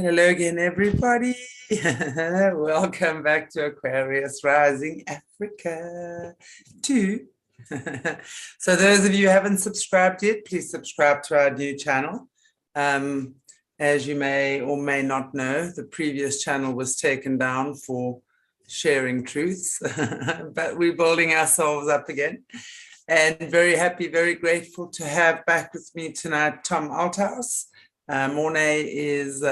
Hello again, everybody. Welcome back to Aquarius Rising Africa 2. So those of you who haven't subscribed yet, please subscribe to our new channel. As you may or may not know, the previous channel was taken down for sharing truths, but we're building ourselves up again. And very happy, very grateful to have back with me tonight Tom ALTHOUSE. Morné is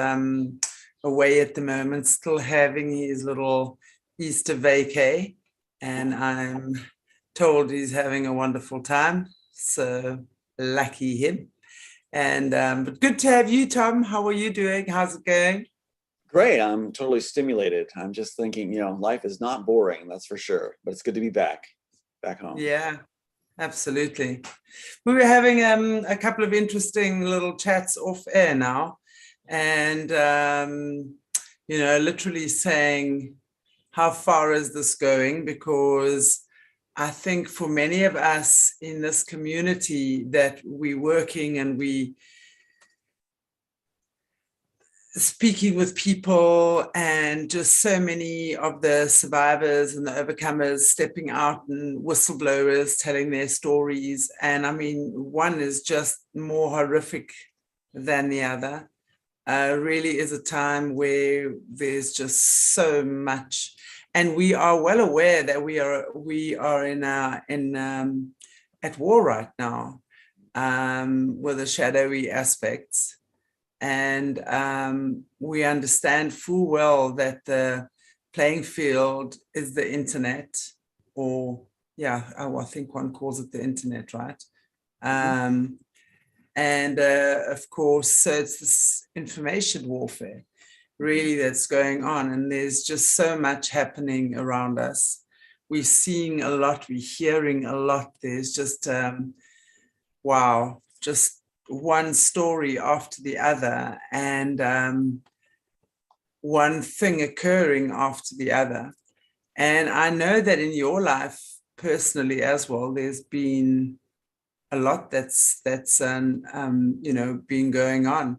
away at the moment, still having his little Easter vacay, and I'm told he's having a wonderful time, so lucky him. And but good to have you, Tom. How are you doing? How's it going? Great. I'm totally stimulated. I'm just thinking, life is not boring, that's for sure, but it's good to be back home. Yeah. Absolutely. We were having a couple of interesting little chats off air now, and literally saying, how far is this going? Because I think for many of us in this community that we're working and we speaking with people, and just so many of the survivors and the overcomers stepping out and whistleblowers telling their stories. And I mean, one is just more horrific than the other. Really is a time where there's just so much, and we are well aware that we are at war right now with the shadowy aspects. And we understand full well that the playing field is the internet, or I think one calls it the internet, right? And of course, so it's this information warfare really that's going on, and there's just so much happening around us. We're seeing a lot, we're hearing a lot. There's just wow, just one story after the other, and one thing occurring after the other. And I know that in your life personally as well, there's been a lot that's been going on.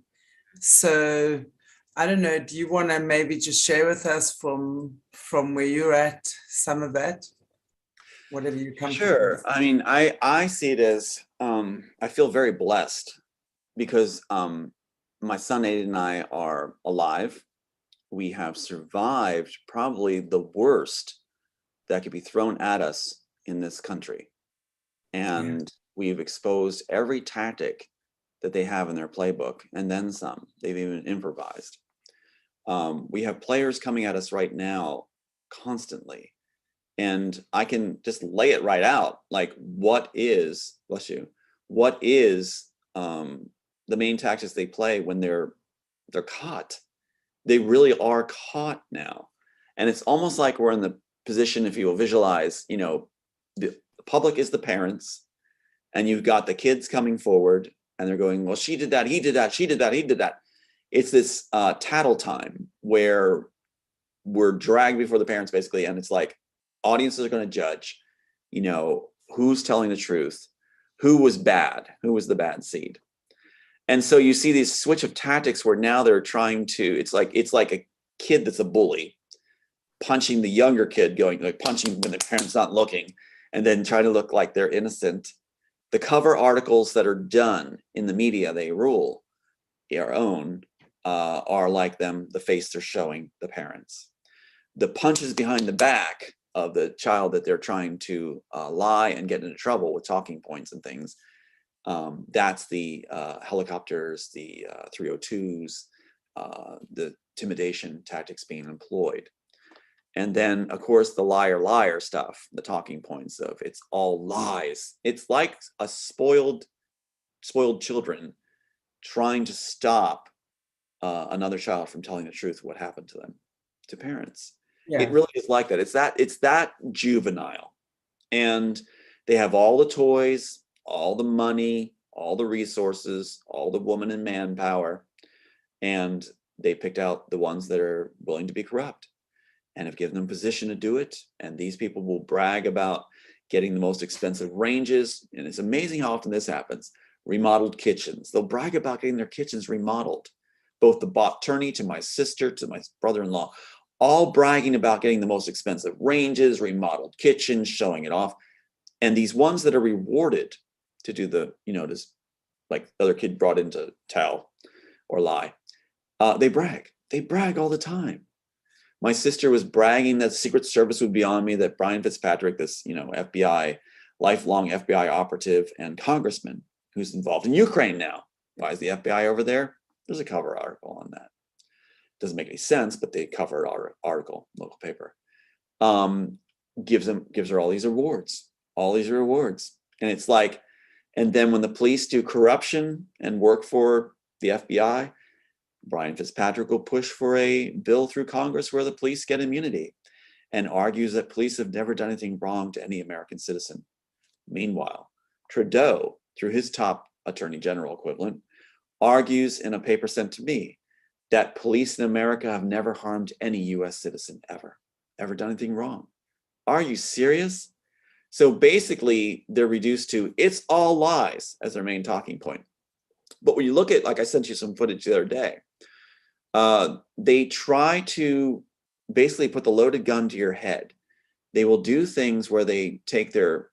So I don't know, do you want to maybe just share with us from where you're at some of that, whatever you come to? Sure. I mean, I see it as I feel very blessed because my son Aiden and I are alive. We have survived probably the worst that could be thrown at us in this country. And we've exposed every tactic that they have in their playbook, and then some. They've even improvised. We have players coming at us right now constantly. And I can just lay it right out. Like, what is the main tactics they play when they're caught? They really are caught now. And it's almost like we're in the position, if you will visualize, the public is the parents, and you've got the kids coming forward, and they're going, well, she did that, he did that, she did that, he did that. It's this tattle time where we're dragged before the parents, basically, and it's like audiences are going to judge, who's telling the truth, who was bad, who was the bad seed. And so you see these switch of tactics where now they're trying to, it's like a kid that's a bully punching the younger kid, punching when the parent's not looking, and then try to look like they're innocent. The cover articles that are done in the media, they rule, our own, are like them, the face they're showing the parents. The punches behind the back of the child that they're trying to lie and get into trouble with talking points and things. That's the helicopters, the 302s, the intimidation tactics being employed. And then, of course, the liar stuff, the talking points of it's all lies. It's like a spoiled children trying to stop another child from telling the truth of what happened to them, to parents. Yeah. It really is like that. It's that juvenile. And they have all the toys, all the money, all the resources, all the woman and manpower, and they picked out the ones that are willing to be corrupt and have given them position to do it. And these people will brag about getting the most expensive ranges. And it's amazing how often this happens. Remodeled kitchens. They'll brag about getting their kitchens remodeled. both the bot attorney to my sister, to my brother-in-law, all bragging about getting the most expensive ranges, remodeled kitchens, showing it off. And these ones that are rewarded to do the, just like the other kid brought in to tell or lie, they brag. They brag all the time. My sister was bragging that Secret Service would be on me, that Brian Fitzpatrick, this, FBI, lifelong FBI operative and congressman who's involved in Ukraine now. Why is the FBI over there? There's a cover article on that. Doesn't make any sense, but they cover our article, local paper. Gives her all these rewards. And it's like, and then when the police do corruption and work for the FBI, Brian Fitzpatrick will push for a bill through Congress where the police get immunity and argues that police have never done anything wrong to any American citizen. Meanwhile, Trudeau, through his top attorney general equivalent, argues in a paper sent to me that police in America have never harmed any US citizen ever done anything wrong. Are you serious? So basically, they're reduced to it's all lies as their main talking point. But when you look at, like I sent you some footage the other day, they try to basically put the loaded gun to your head. They will do things where they take their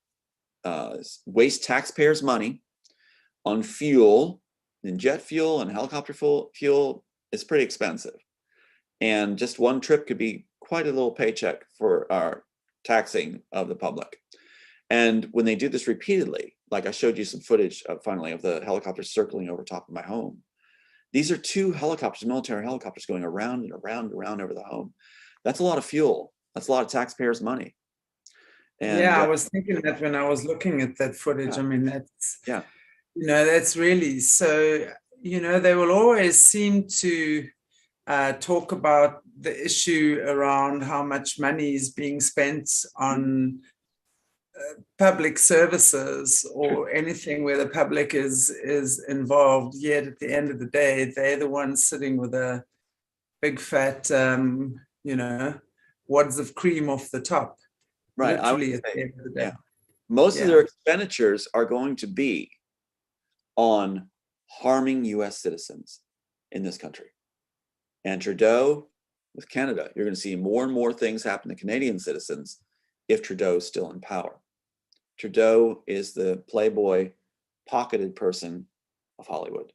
waste taxpayers' money on fuel, and jet fuel and helicopter fuel is pretty expensive. And just one trip could be quite a little paycheck for our taxing of the public. And when they do this repeatedly, like I showed you some footage finally of the helicopters circling over top of my home. These are 2 helicopters, military helicopters, going around and around and around over the home. That's a lot of fuel. That's a lot of taxpayers' money. And yeah, I was thinking that when I was looking at that footage. Yeah. I mean, that's, yeah, that's really, so, they will always seem to talk about the issue around how much money is being spent on public services or anything where the public is involved, yet at the end of the day, they're the ones sitting with a big fat, wads of cream off the top. right. Literally at the end of the day. Yeah. Most of their expenditures are going to be on harming US citizens in this country. And Trudeau, with Canada, you're going to see more and more things happen to Canadian citizens if Trudeau is still in power. Trudeau is the playboy, pocketed person of Hollywood.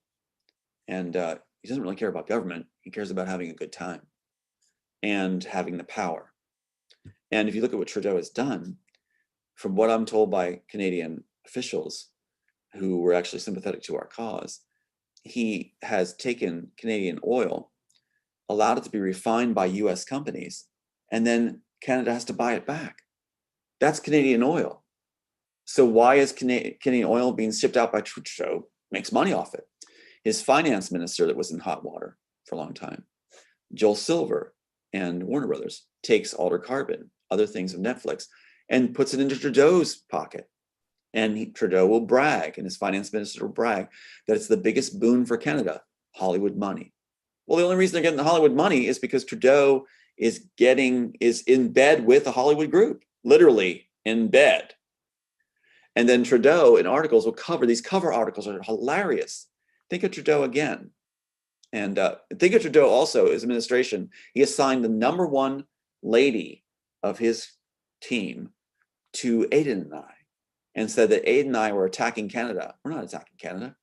And he doesn't really care about government. He cares about having a good time and having the power. And if you look at what Trudeau has done, from what I'm told by Canadian officials who were actually sympathetic to our cause, he has taken Canadian oil, allowed it to be refined by US companies, and then Canada has to buy it back. That's Canadian oil. So why is Canadian oil being shipped out by Trudeau? Makes money off it. His finance minister that was in hot water for a long time, Joel Silver and Warner Brothers, takes Alder Carbon, other things of Netflix, and puts it into Trudeau's pocket. And Trudeau will brag, and his finance minister will brag, that it's the biggest boon for Canada, Hollywood money. Well, the only reason they're getting the Hollywood money is because Trudeau is in bed with the Hollywood group, literally in bed. And then Trudeau in articles will these cover articles are hilarious. Think of Trudeau again. And think of Trudeau also, his administration. He assigned the #1 lady of his team to Aiden and I, and said that Aiden and I were attacking Canada. We're not attacking Canada.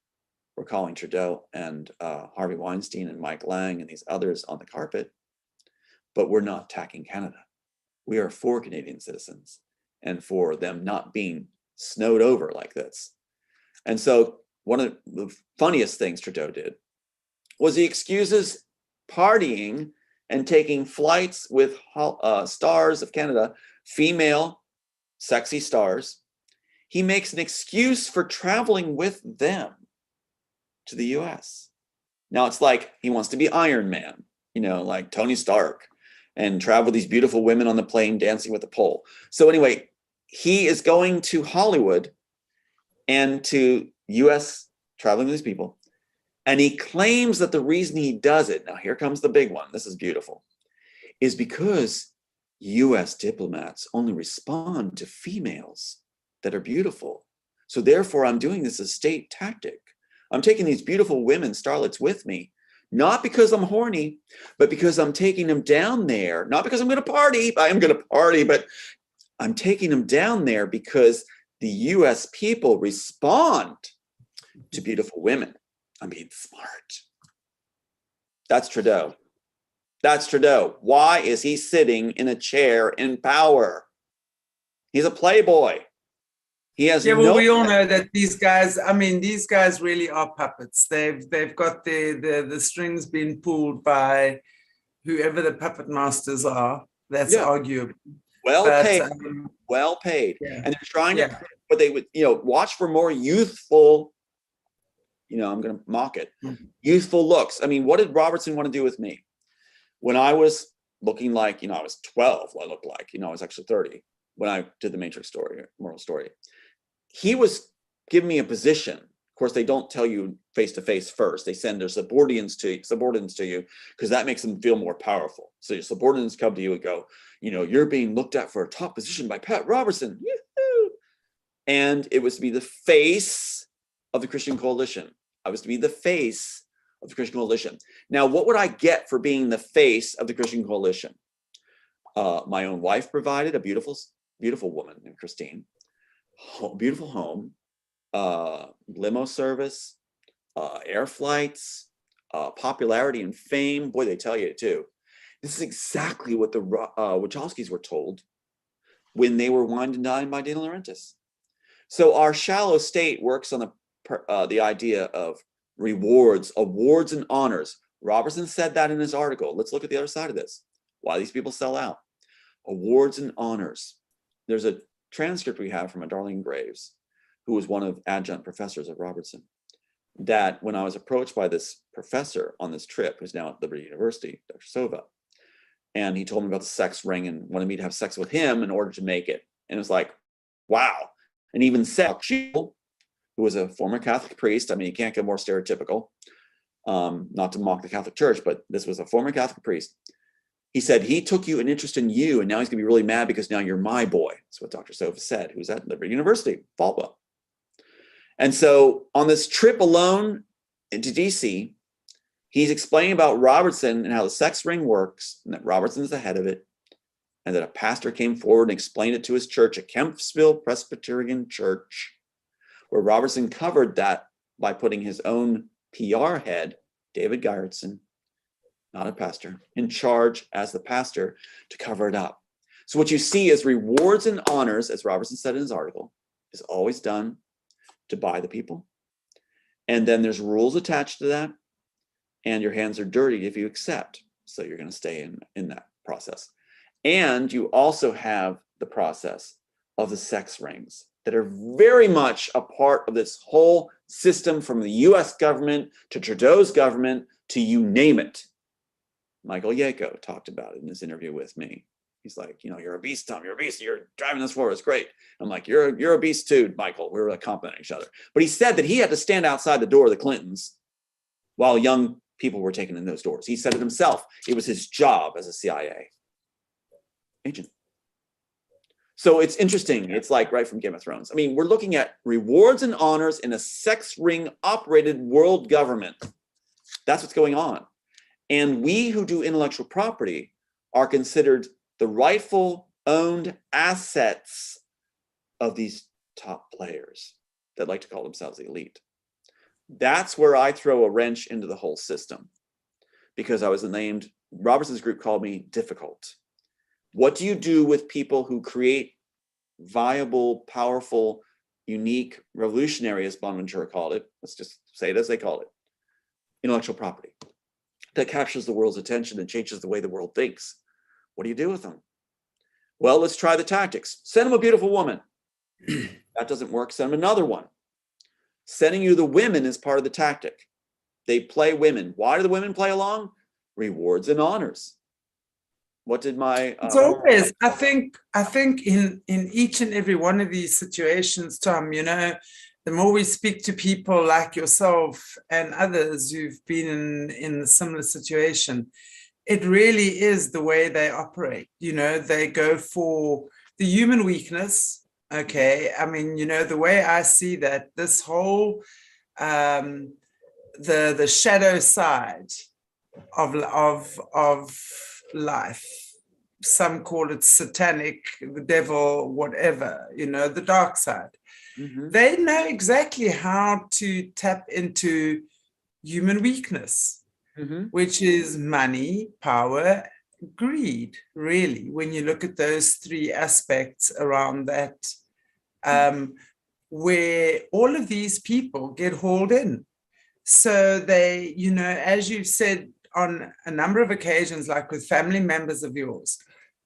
We're calling Trudeau and Harvey Weinstein and Mike Lang and these others on the carpet, but we're not attacking Canada. We are for Canadian citizens and for them not being snowed over like this. And so one of the funniest things Trudeau did was he excuses partying and taking flights with stars of Canada, female sexy stars. He makes an excuse for traveling with them to the US. Now it's like he wants to be Iron Man, like Tony Stark, and travel with these beautiful women on the plane dancing with the pole. So anyway, he is going to Hollywood and to US, traveling with these people. And he claims that the reason he does it, now here comes the big one, this is beautiful, is because US diplomats only respond to females that are beautiful. So therefore I'm doing this as a state tactic. I'm taking these beautiful women, starlets, with me not because I'm horny, but because I'm taking them down there, not because I'm going to party. I am going to party, but I'm taking them down there because the US people respond to beautiful women. I'm being smart. That's Trudeau. That's Trudeau. Why is he sitting in a chair in power? He's a playboy. He has well, we all know that these guys, I mean, these guys really are puppets. They've got the strings being pulled by whoever the puppet masters are. That's arguable. Well paid. Yeah. And they're trying to, but they would, watch for more youthful, I'm going to mock it, youthful looks. I mean, what did Robertson want to do with me? When I was looking like, I was 12, I looked like, I was actually 30 when I did the Matrix story, moral story. He was giving me a position. Of course, they don't tell you face to face first. They send their subordinates to you because that makes them feel more powerful. So your subordinates come to you and go, you're being looked at for a top position by Pat Robertson. Yoo-hoo! And it was to be the face of the Christian Coalition. I was to be the face of the Christian Coalition. Now, what would I get for being the face of the Christian Coalition? My own wife provided a beautiful woman named Christine, beautiful home, limo service, air flights, popularity and fame. Boy, they tell you it too. This is exactly what the Wachowskis were told when they were wined and dined by De Laurentiis. So our shallow state works on the idea of rewards, awards, and honors. Robertson said that in his article. Let's look at the other side of this. Why these people sell out. Awards and honors. There's a transcript we have from a Darlene Graves, who was one of adjunct professors at Robertson, that when I was approached by this professor on this trip, who's now at Liberty University, Dr. Sova, and he told me about the sex ring and wanted me to have sex with him in order to make it. And it was like, wow. And even said, who was a former Catholic priest, I mean, you can't get more stereotypical, not to mock the Catholic Church, but this was a former Catholic priest. He said, he took an interest in you, and now he's gonna be really mad because now you're my boy. That's what Dr. Sova said, who's at Liberty University, Falwell. And so on this trip alone into DC, he's explaining about Robertson and how the sex ring works, and that Robertson's the head of it, and that a pastor came forward and explained it to his church, at Kempsville Presbyterian Church, where Robertson covered that by putting his own PR head, David Gerritsen, not a pastor, in charge as the pastor to cover it up. So what you see is rewards and honors, as Robertson said in his article, is always done to buy the people. And then there's rules attached to that, and your hands are dirty if you accept. So you're going to stay in that process. And you also have the process of the sex rings that are very much a part of this whole system, from the US government to Trudeau's government to you name it. Michael Yako talked about it in this interview with me. He's like, you're a beast, Tom. You're a beast. You're driving this forward. It's great. I'm like, you're a beast too, Michael. We were like complimenting each other. But he said that he had to stand outside the door of the Clintons while young people were taken in those doors. He said it himself. It was his job as a CIA agent. So it's interesting. It's like right from Game of Thrones. I mean, we're looking at rewards and honors in a sex ring operated world government. That's what's going on. And we who do intellectual property are considered the rightful owned assets of these top players that like to call themselves the elite. That's where I throw a wrench into the whole system, because I was named, Robertson's group called me difficult. What do you do with people who create viable, powerful, unique, revolutionary, as Bonaventura called it? Let's just say it as they call it, intellectual property that captures the world's attention and changes the way the world thinks. What do you do with them? Well, let's try the tactics. Send them a beautiful woman. That doesn't work. Send them another one. Sending you the women is part of the tactic. They play women. Why do the women play along? Rewards and honors. What did my... It's always, I think in each and every one of these situations, Tom, the more we speak to people like yourself and others who've been in a similar situation, it really is the way they operate. They go for the human weakness. Okay. I mean, the way I see that, this whole, the shadow side of life. Some call it satanic, the devil, whatever, you know, the dark side. Mm-hmm. They know exactly how to tap into human weakness, Mm-hmm. which is money, power, greed, really, when you look at those three aspects around that, where all of these people get hauled in. So they, you know, as you've said on a number of occasions, like with family members of yours,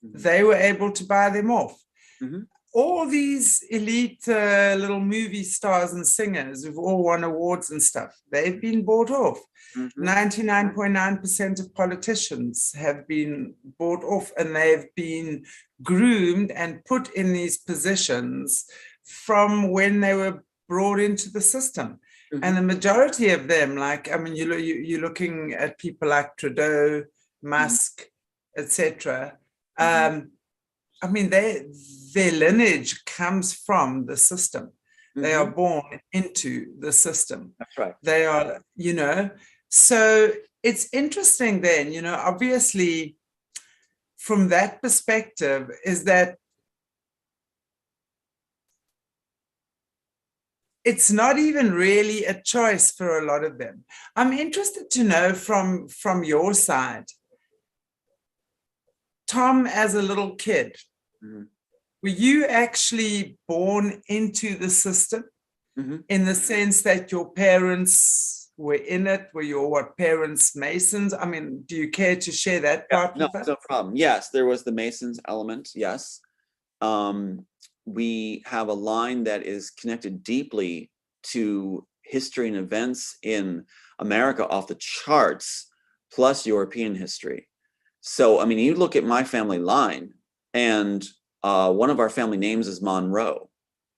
they were able to buy them off. Mm-hmm. All these elite little movie stars and singers who've all won awards and stuff, they've been bought off. 99.9% of politicians have been bought off, and they've been groomed and put in these positions from when they were brought into the system. And the majority of them, like, I mean, you're looking at people like Trudeau, Musk, etc. I mean, their lineage comes from the system. They are born into the system. That's right. They are, you know, so it's interesting then, you know, obviously from that perspective is that it's not even really a choice for a lot of them. I'm interested to know from your side, Tom, as a little kid, were you actually born into the system in the sense that your parents were in it? Were your parents Masons? I mean, do you care to share that part with us? No problem. Yes, there was the Masons element. Yes. We have a line that is connected deeply to history and events in America off the charts, plus European history. So, I mean, you look at my family line, and one of our family names is Monroe,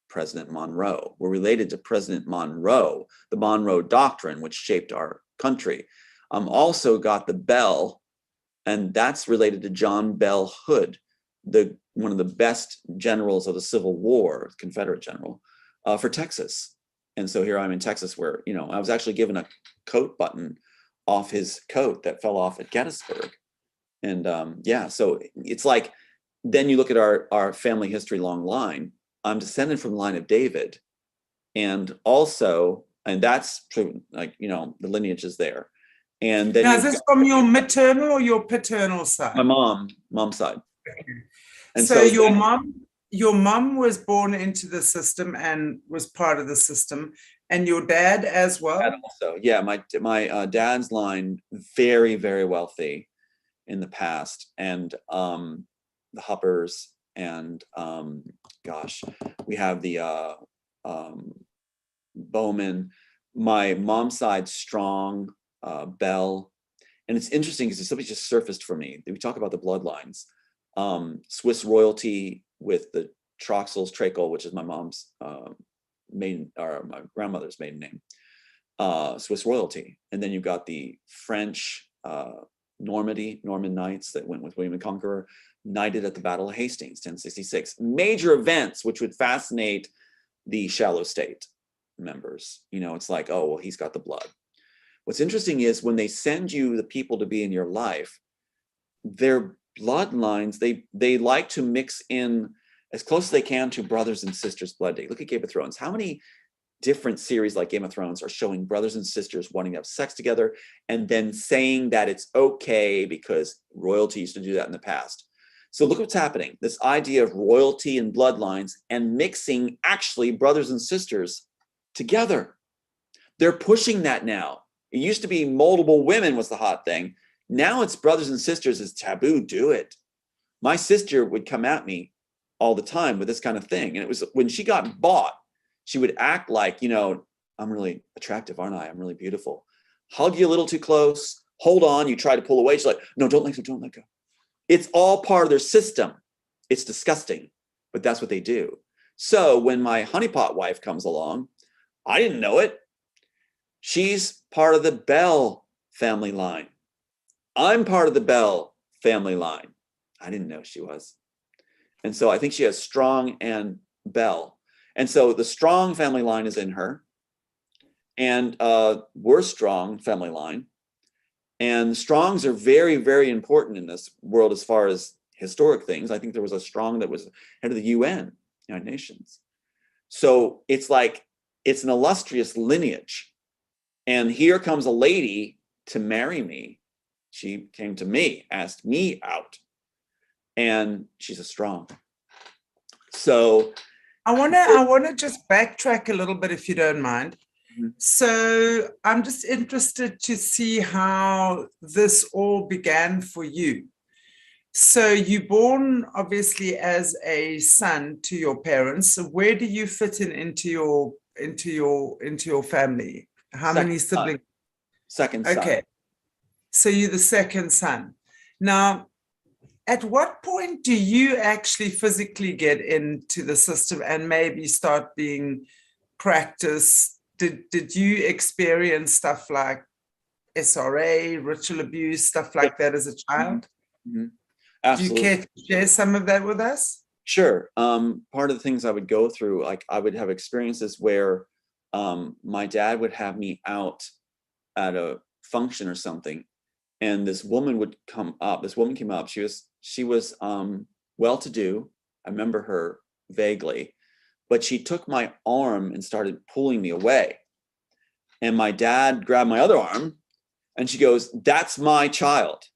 President Monroe. We're related to President Monroe, the Monroe Doctrine, which shaped our country. Also got the Bell, and that's related to John Bell Hood, one of the best generals of the Civil War, Confederate general, for Texas. And so here I'm in Texas, where, you know, I was actually given a coat button off his coat that fell off at Gettysburg. And yeah, so it's like, then you look at our family history long line. I'm descended from the line of David. And also, and that's true, like, you know, the lineage is there. And then now, is this from your maternal or your paternal side? My mom's side. And so your mom was born into the system and was part of the system, and your dad as well? Dad also, yeah, my dad's line, very, very wealthy in the past, and the Huppers, and gosh, we have the Bowman. My mom's side, strong, Bell. And it's interesting because somebody just surfaced for me. We talk about the bloodlines. Swiss royalty with the Troxels, Trakel, which is my mom's maiden, or my grandmother's maiden name. Swiss royalty. And then you've got the French Norman Knights that went with William the Conqueror, knighted at the Battle of Hastings, 1066. Major events which would fascinate the shallow state members. You know, it's like, oh, well, he's got the blood. What's interesting is when they send you the people to be in your life, their bloodlines, they like to mix in as close as they can to brothers and sisters blood date. Look at Game of Thrones. How many different series like Game of Thrones are showing brothers and sisters wanting to have sex together and then saying that it's okay because royalty used to do that in the past? So look what's happening. This idea of royalty and bloodlines and mixing actually brothers and sisters together. They're pushing that now. It used to be multiple women was the hot thing. Now it's brothers and sisters is taboo. Do it. My sister would come at me all the time with this kind of thing. And it was when she got bought, she would act like, you know, I'm really attractive, aren't I? I'm really beautiful. Hug you a little too close. Hold on. You try to pull away. She's like, no, don't let go. Don't let go. It's all part of their system. It's disgusting, but that's what they do. So when my honeypot wife comes along, I didn't know it. She's part of the Bell family line. I'm part of the Bell family line. I didn't know she was. And so I think she has Strong and Bell. And so the Strong family line is in her. And we're Strong family line. And strongs are very, very important in this world as far as historic things. I think there was a strong that was head of the UN, United Nations. So it's like, it's an illustrious lineage. And here comes a lady to marry me. She came to me, asked me out, and she's a strong. So I wanna just backtrack a little bit, if you don't mind. Mhm. So I'm just interested to see how this all began for you. So you're born obviously as a son to your parents. So where do you fit in into your family? How many siblings? Second son. Okay, so you're the second son. Now, at what point do you actually physically get into the system and maybe start being practiced? Did you experience stuff like SRA, ritual abuse, stuff like that as a child? Mhm. Do you Absolutely. care to share some of that with us? Sure. Part of the things I would go through, like I would have experiences where my dad would have me out at a function or something, and this woman would come up. This woman came up. She was well-to-do. I remember her vaguely, but she took my arm and started pulling me away. And my dad grabbed my other arm, and she goes, "That's my child.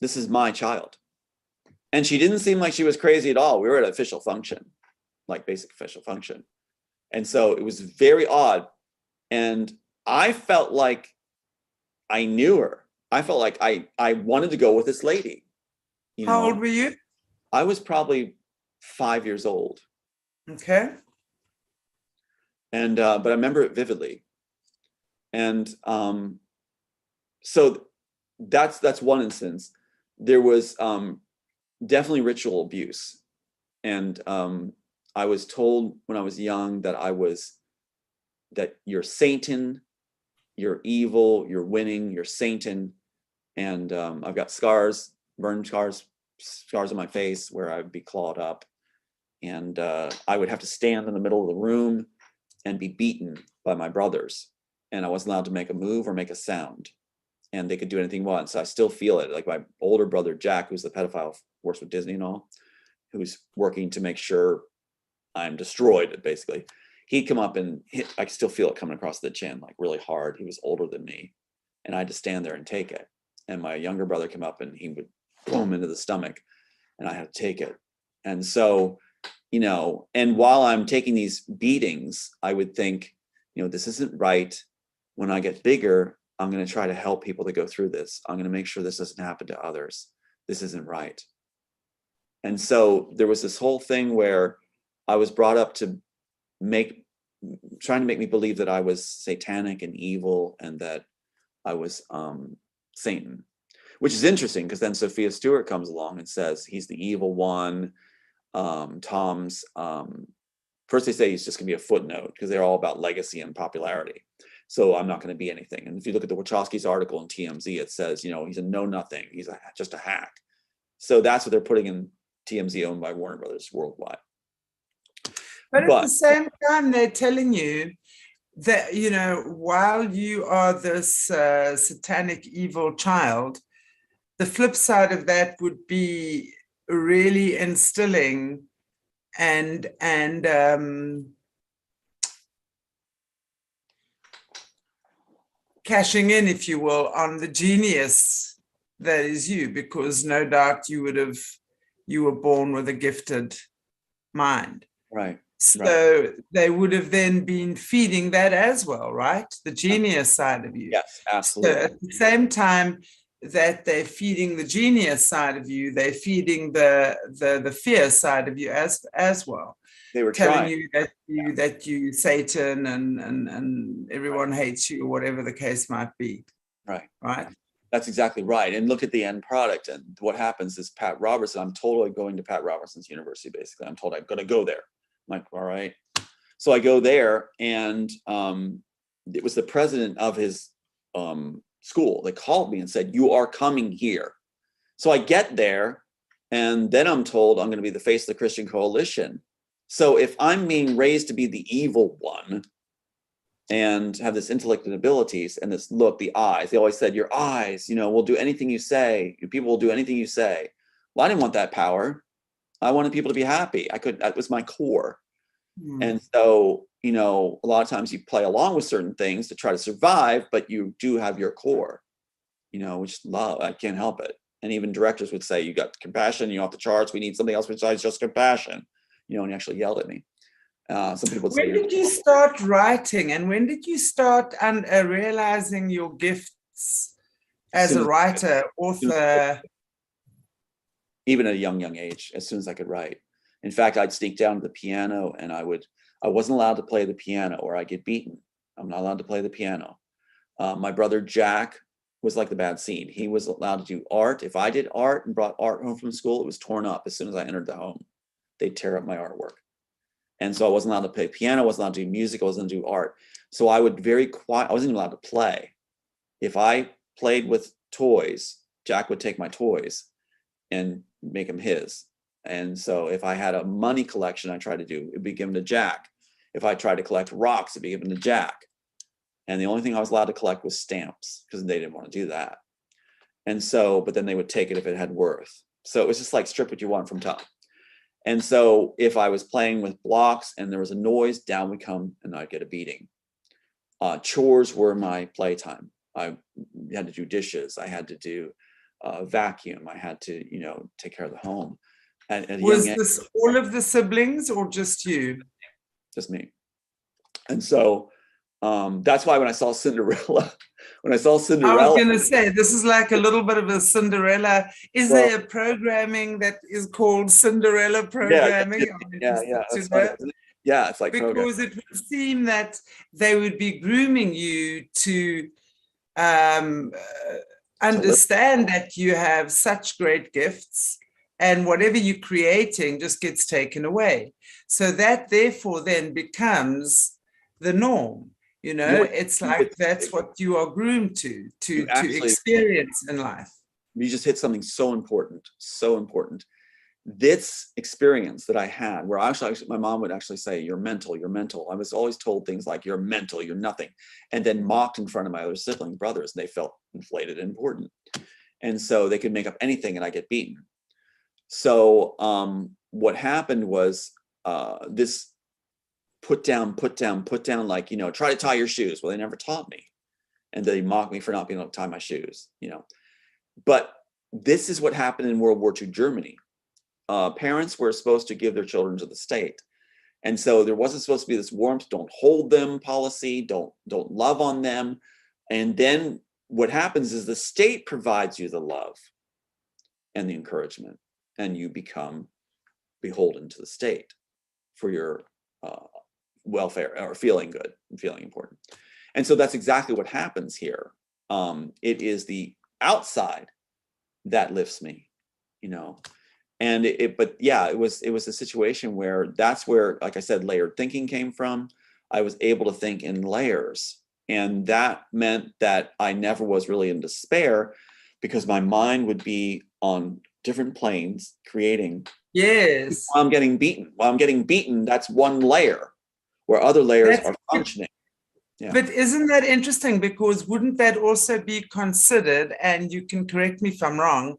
This is my child." And she didn't seem like she was crazy at all. We were at an official function, like basic official function. And so it was very odd. And I felt like I knew her. I felt like I wanted to go with this lady. You How know, old were you? I was probably 5 years old. Okay. And but I remember it vividly. And so that's one instance. There was definitely ritual abuse. And I was told when I was young that you're Satan, you're evil, you're winning, you're Satan. And I've got scars, burn scars on my face where I'd be clawed up. And I would have to stand in the middle of the room and be beaten by my brothers. And I wasn't allowed to make a move or make a sound. And they could do anything once. So I still feel it. Like my older brother, Jack, who's the pedophile, works with Disney and all, who's working to make sure I'm destroyed, basically. He'd come up and I could still feel it coming across the chin, like really hard. He was older than me. And I had to stand there and take it. And my younger brother came up and he would boom into the stomach and I had to take it. And so, you know, and while I'm taking these beatings, I would think, you know, this isn't right. When I get bigger, I'm going to try to help people that go through this. I'm going to make sure this doesn't happen to others. This isn't right. And so there was this whole thing where I was brought up to trying to make me believe that I was satanic and evil and that I was Satan, which is interesting because then Sophia Stewart comes along and says he's the evil one. Tom's first they say he's just gonna be a footnote because they're all about legacy and popularity. So I'm not going to be anything. And if you look at the Wachowski's article in TMZ, it says, you know, he's a know-nothing. He's just a hack. So that's what they're putting in TMZ, owned by Warner Brothers worldwide. But at the same time, they're telling you that, you know, while you are this satanic evil child, the flip side of that would be really instilling and cashing in, if you will, on the genius that is you, because no doubt you were born with a gifted mind. Right. So they would have then been feeding that as well, right? The genius side of you. Yes, absolutely. So at the same time that they're feeding the genius side of you, they're feeding the fear side of you as well. They were telling trying. you that you Satan and everyone hates you, or whatever the case might be. Right. Right. That's exactly right. And look at the end product. And what happens is Pat Robertson, I'm totally going to Pat Robertson's university, basically. I'm told I'm going to go there. I'm like, all right. So I go there, and it was the president of his school. They called me and said, you are coming here. So I get there, and then I'm told I'm going to be the face of the Christian Coalition. So if I'm being raised to be the evil one, and have this intellect and abilities and this look, the eyes. They always said, your eyes, you know, will do anything you say. People will do anything you say. Well, I didn't want that power. I wanted people to be happy. That was my core. And so, you know, a lot of times you play along with certain things to try to survive, but you do have your core, you know, which love. I can't help it. And even directors would say, you got compassion, you're off the charts. We need something else besides just compassion, you know, and he actually yelled at me. Some people would say, when did you start writing, and when did you start realizing your gifts as a writer, author? Even at a young age, as soon as I could write. In fact, I'd sneak down to the piano, and I wasn't allowed to play the piano or I'd get beaten. I'm not allowed to play the piano. My brother Jack was like the bad seed. He was allowed to do art. If I did art and brought art home from school, it was torn up as soon as I entered the home. They'd tear up my artwork. And so I wasn't allowed to play piano, I wasn't allowed to do music, I wasn't allowed to do art. So I would very quiet, I wasn't even allowed to play. If I played with toys, Jack would take my toys and make them his. And so if I had a money collection I tried to do, it'd be given to Jack. If I tried to collect rocks, it'd be given to Jack. And the only thing I was allowed to collect was stamps, because they didn't want to do that. And so, but then they would take it if it had worth. So it was just like, strip what you want from Tom. And so if I was playing with blocks and there was a noise, down would come and I'd get a beating. Chores were my playtime. I had to do dishes. I had to do vacuum. I had to, you know, take care of the home. Was this all of the siblings or just you? Just me. And so that's why when I saw Cinderella, I was going to say, this is like a little bit of a Cinderella. Is there a programming that is called Cinderella programming? Yeah, it's like because it would seem that they would be grooming you to understand that you have such great gifts, and whatever you're creating just gets taken away. So that therefore then becomes the norm. You know, it's like that's what you are groomed to experience in life. You just hit something so important, so important. This experience that I had, where actually my mom would actually say, you're mental, you're mental. I was always told things like, you're mental, you're nothing, and then mocked in front of my other sibling brothers, and they felt inflated and important. And so they could make up anything and I get beaten. So what happened was this put down, like, you know, try to tie your shoes. Well, they never taught me. And they mocked me for not being able to tie my shoes, you know. But this is what happened in World War II Germany. Parents were supposed to give their children to the state. And so there wasn't supposed to be this warmth, don't hold them policy, don't love on them. And then what happens is the state provides you the love and the encouragement, and you become beholden to the state for your welfare or feeling good and feeling important. And so that's exactly what happens here. It is the outside that lifts me, you know. And but yeah, it was a situation where that's where, like I said, layered thinking came from. I was able to think in layers, and that meant that I never was really in despair, because my mind would be on different planes creating. Yes. While I'm getting beaten, that's one layer where other layers are functioning. Yeah. But isn't that interesting? Because wouldn't that also be considered, and you can correct me if I'm wrong,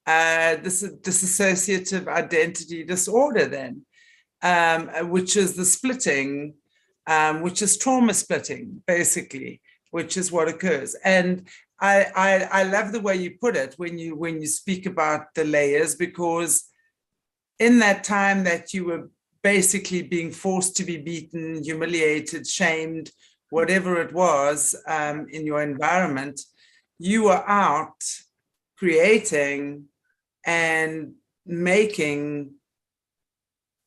this is dissociative identity disorder then, which is the splitting, which is trauma splitting, basically, which is what occurs. And I love the way you put it when you speak about the layers, because in that time that you were basically being forced to be beaten, humiliated, shamed, whatever it was in your environment, you were out creating and making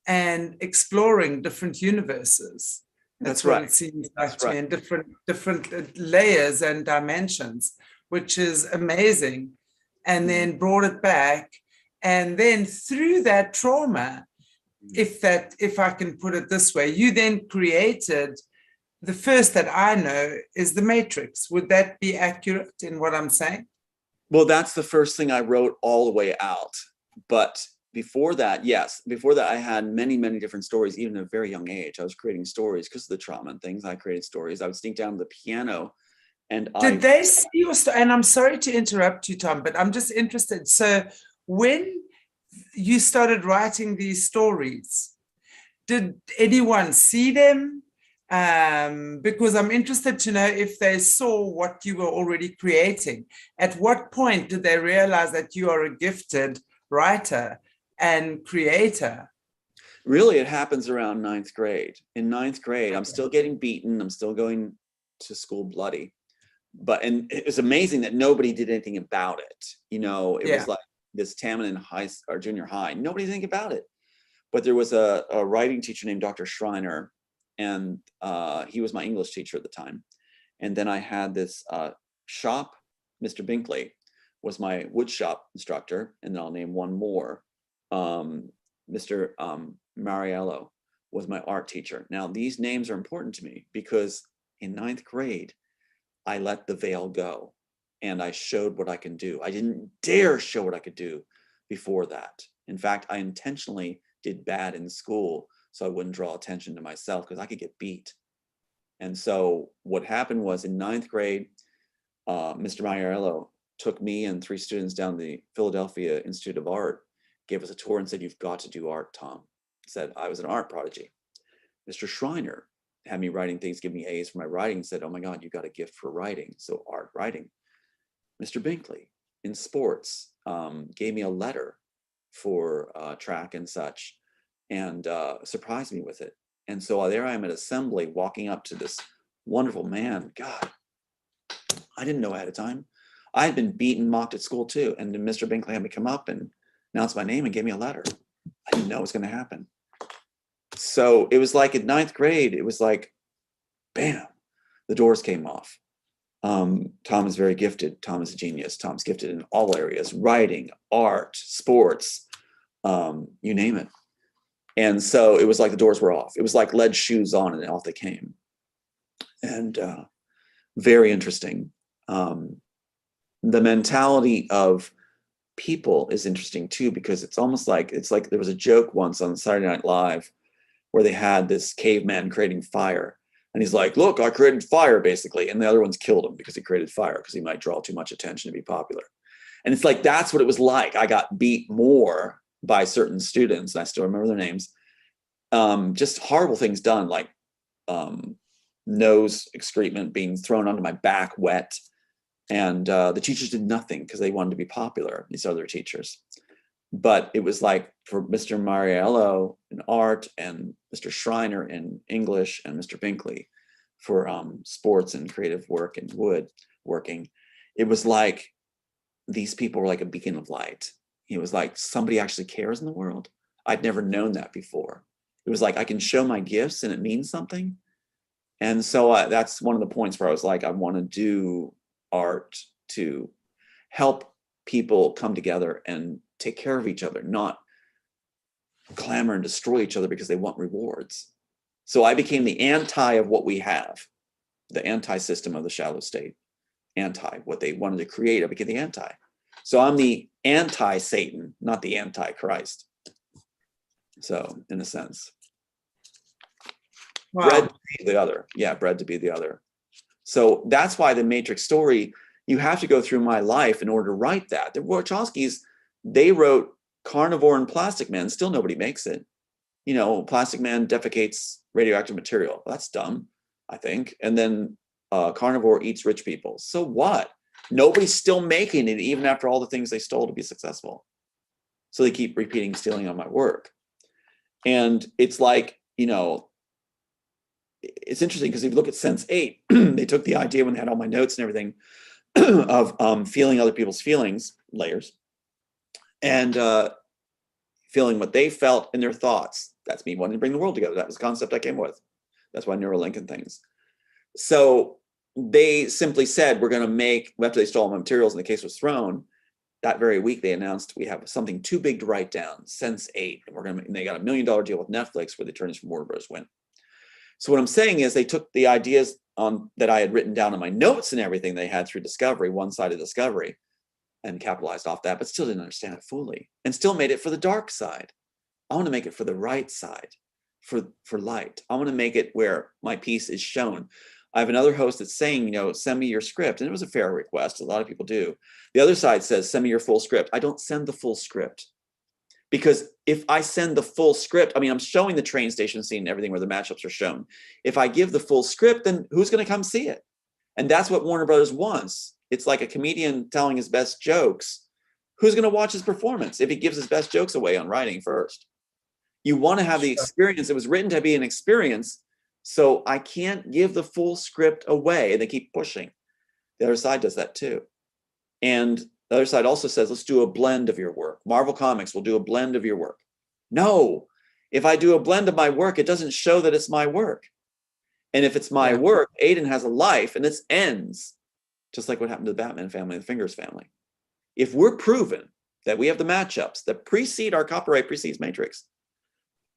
and exploring different universes. That's what it seems like to me, and different layers and dimensions, which is amazing. And then brought it back. And then through that trauma, if I can put it this way, you then created the first that I know is the Matrix. Would that be accurate in what I'm saying? Well, that's the first thing I wrote all the way out. But before that, yes, before that, I had many, many different stories, even at a very young age. I was creating stories because of the trauma and things. I created stories. I would sneak down to the piano and Did they see your story? And I'm sorry to interrupt you, Tom, but I'm just interested. So when you started writing these stories, did anyone see them? Because I'm interested to know if they saw what you were already creating. At what point did they realize that you are a gifted writer and creator? Really, it happens around 9th grade. In 9th grade, I'm still getting beaten. I'm still going to school bloody. And it was amazing that nobody did anything about it. You know, it was like this Taman in junior high. Nobody did anything about it. But there was a writing teacher named Dr. Schreiner, and he was my English teacher at the time. And then I had this shop, Mr. Binkley was my wood shop instructor, and then I'll name one more. Mr. Mariello was my art teacher. Now, these names are important to me because in 9th grade, I let the veil go and I showed what I can do. I didn't dare show what I could do before that. In fact, I intentionally did bad in school so I wouldn't draw attention to myself because I could get beat. And so what happened was in 9th grade, Mr. Mariello took me and 3 students down the Philadelphia Institute of Art, gave us a tour and said, "You've got to do art, Tom." Said I was an art prodigy. Mr. Schreiner had me writing things, give me A's for my writing, said, "Oh my God, you got a gift for writing." So art writing. Mr. Binkley in sports gave me a letter for track and such, and surprised me with it. And so there I am at assembly walking up to this wonderful man. God, I didn't know ahead of time. I had been beaten, mocked at school too. And then Mr. Binkley had me come up and announce my name and gave me a letter. I didn't know it was going to happen. So it was like in 9th grade, it was like, bam, the doors came off. Tom is very gifted. Tom is a genius. Tom's gifted in all areas, writing, art, sports, you name it. And so it was like the doors were off. It was like lead shoes on and off they came. And very interesting. The mentality of people is interesting too, because it's almost like, there was a joke once on Saturday Night Live where they had this caveman creating fire. And he's like, "Look, I created fire," basically. And the other ones killed him because he created fire because he might draw too much attention to be popular. And it's like, that's what it was like. I got beat more by certain students, and I still remember their names. Just horrible things done, like nose excrement being thrown onto my back wet. And the teachers did nothing because they wanted to be popular, these other teachers. But it was like for Mr. Mariello in art and Mr. Schreiner in English and Mr. Binkley for sports and creative work and woodworking, it was like these people were like a beacon of light. It was like somebody actually cares in the world. I'd never known that before. It was like I can show my gifts and it means something. And so that's one of the points where I was like, I want to do art to help people come together and take care of each other, not clamor and destroy each other because they want rewards. So I became the anti of what we have, the anti-system of the shallow state, anti what they wanted to create. I became the anti. So I'm the anti-Satan, not the anti-Christ. So in a sense, Wow. Bred to be the other. Yeah, bred to be the other. So that's why the Matrix story, you have to go through my life in order to write that. The Wachowskis, they wrote Carnivore and Plastic Man. Still nobody makes it. You know, Plastic Man defecates radioactive material. Well, that's dumb, I think. And then Carnivore eats rich people. So what? Nobody's still making it even after all the things they stole to be successful. So they keep repeating stealing on my work. And it's like, you know, it's interesting because if you look at Sense 8, they took the idea when they had all my notes and everything of feeling other people's feelings, layers, and feeling what they felt in their thoughts. That's me wanting to bring the world together. That was the concept I came with. That's why Neuralink and things. So they simply said, we're going to make, after they stole all my materials and the case was thrown, that very week they announced we have something too big to write down, Sense 8. And they got $1 million deal with Netflix where the attorneys from Warner Bros. Went. So what I'm saying is they took the ideas that I had written down in my notes and everything they had through Discovery, one side of Discovery, and capitalized off that, but still didn't understand it fully, and still made it for the dark side. I want to make it for the right side, for light. I want to make it where my piece is shown. I have another host that's saying, send me your script. And it was a fair request. A lot of people do. The other side says, send me your full script. I don't send the full script. Because if I send the full script, I'm showing the train station scene and everything where the matchups are shown. If I give the full script, then who's going to come see it? And that's what Warner Brothers wants. It's like a comedian telling his best jokes. Who's going to watch his performance if he gives his best jokes away on writing first? You want to have the experience. It was written to be an experience. So I can't give the full script away. And they keep pushing. The other side does that too. And the other side also says, let's do a blend of your work. Marvel Comics will do a blend of your work. No, if I do a blend of my work, it doesn't show that it's my work. And if it's my work, Aiden has a life and this ends, just like what happened to the Batman family, the Fingers family. If we're proven that we have the matchups that precede our copyright, precedes Matrix,